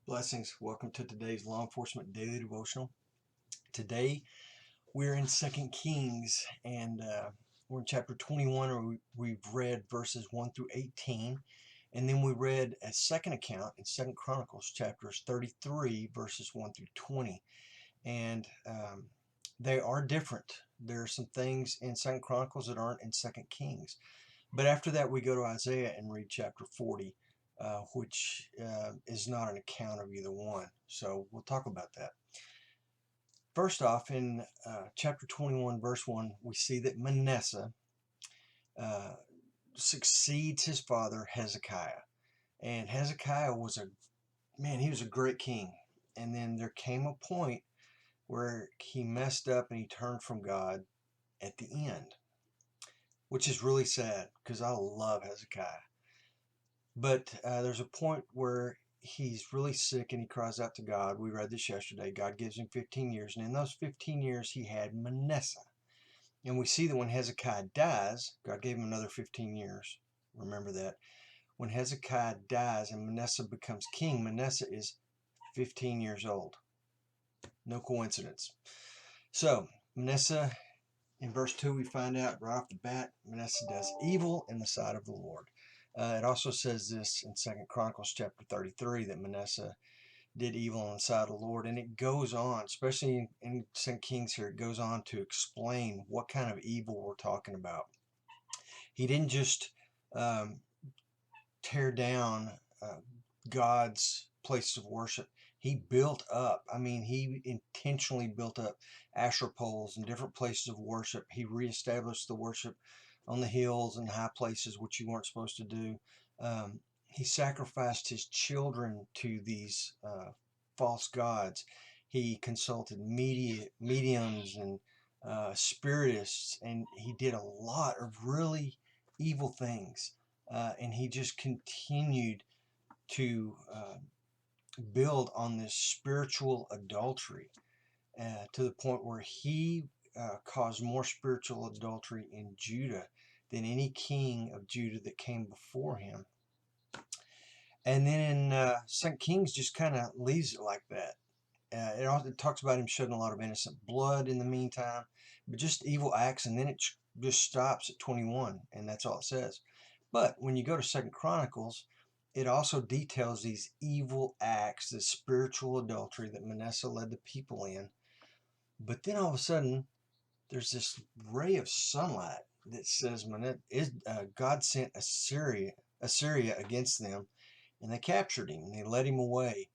Blessings. Welcome to today's Law Enforcement Daily Devotional. Today we're in 2 Kings and we're in chapter 21 where we've read verses 1 through 18, and then we read a second account in 2 Chronicles chapters 33 verses 1 through 20, and they are different. There are some things in 2 Chronicles that aren't in 2 Kings. But after that we go to Isaiah and read chapter 40. Which is not an account of either one. So we'll talk about that. First off, in chapter 21, verse 1, we see that Manasseh succeeds his father Hezekiah. And Hezekiah was he was a great king. And then there came a point where he messed up and he turned from God at the end, which is really sad because I love Hezekiah. But there's a point where he's really sick and he cries out to God. We read this yesterday. God gives him 15 years. And in those 15 years, he had Manasseh. And we see that when Hezekiah dies, God gave him another 15 years. Remember that. When Hezekiah dies and Manasseh becomes king, Manasseh is 15 years old. No coincidence. So Manasseh, in verse 2, we find out right off the bat, Manasseh does evil in the sight of the Lord. It also says this in 2 Chronicles chapter 33 that Manasseh did evil in the sight of the Lord. And it goes on, especially in 2 Kings here, it goes on to explain what kind of evil we're talking about. He didn't just tear down God's places of worship. He built up, he intentionally built up Asherah poles and different places of worship. He reestablished the worship on the hills and high places, which you weren't supposed to do. He sacrificed his children to these false gods. He consulted mediums and spiritists, and he did a lot of really evil things. And he just continued to build on this spiritual adultery to the point where he caused more spiritual adultery in Judah than any king of Judah that came before him. And then in 2 Kings just kind of leaves it like that. It talks about him shedding a lot of innocent blood in the meantime, but just evil acts, and then it just stops at 21, and that's all it says. But when you go to 2 Chronicles, it also details these evil acts, the spiritual adultery that Manasseh led the people in. But then all of a sudden, there's this ray of sunlight that says God sent Assyria against them, and they captured him, and they led him away.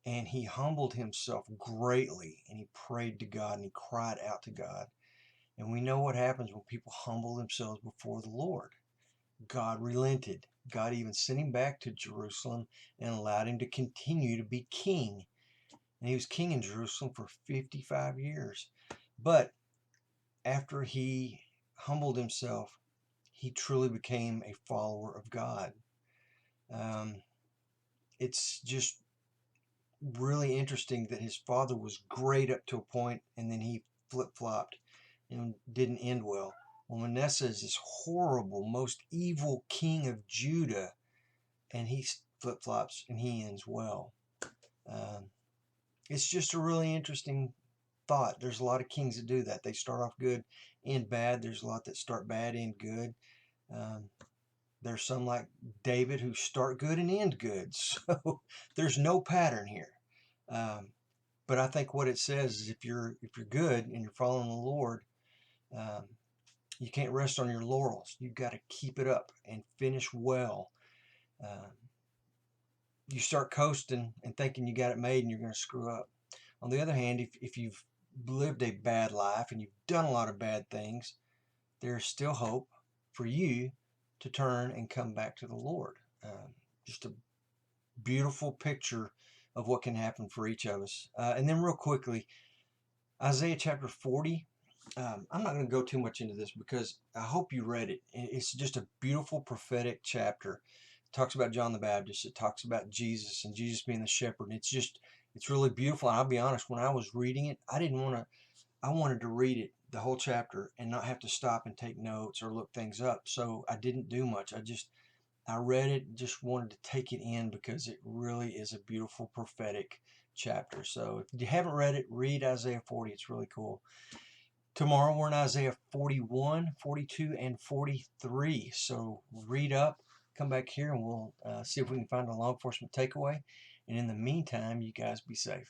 And he humbled himself greatly, and he prayed to God, and he cried out to God. And we know what happens when people humble themselves before the Lord. God relented. God even sent him back to Jerusalem and allowed him to continue to be king. And he was king in Jerusalem for 55 years. But after he humbled himself, he truly became a follower of God. It's just really interesting that his father was great up to a point, and then he flip-flopped and didn't end well. Well, Manasseh is this horrible, most evil king of Judah, and he flip-flops and he ends well. It's just a really interesting thought. There's a lot of kings that do that. They start off good, end bad. There's a lot that start bad, end good. There's some like David who start good and end good. So there's no pattern here. But I think what it says is if you're good and you're following the Lord, you can't rest on your laurels. You've got to keep it up and finish well. You start coasting and thinking you got it made and you're going to screw up. On the other hand, if you've lived a bad life and you've done a lot of bad things, there's still hope for you to turn and come back to the Lord. Just a beautiful picture of what can happen for each of us. And then real quickly, Isaiah chapter 40. I'm not going to go too much into this because I hope you read it. It's just a beautiful prophetic chapter. It talks about John the Baptist. It talks about Jesus and Jesus being the shepherd. And it's really beautiful. And I'll be honest, when I was reading it, I wanted to read it, the whole chapter, and not have to stop and take notes or look things up. So I didn't do much. I just I read it, just wanted to take it in because it really is a beautiful prophetic chapter. So if you haven't read it, read Isaiah 40. It's really cool. Tomorrow we're in Isaiah 41, 42, and 43. So read up, come back here, and we'll see if we can find a law enforcement takeaway. And in the meantime, you guys be safe.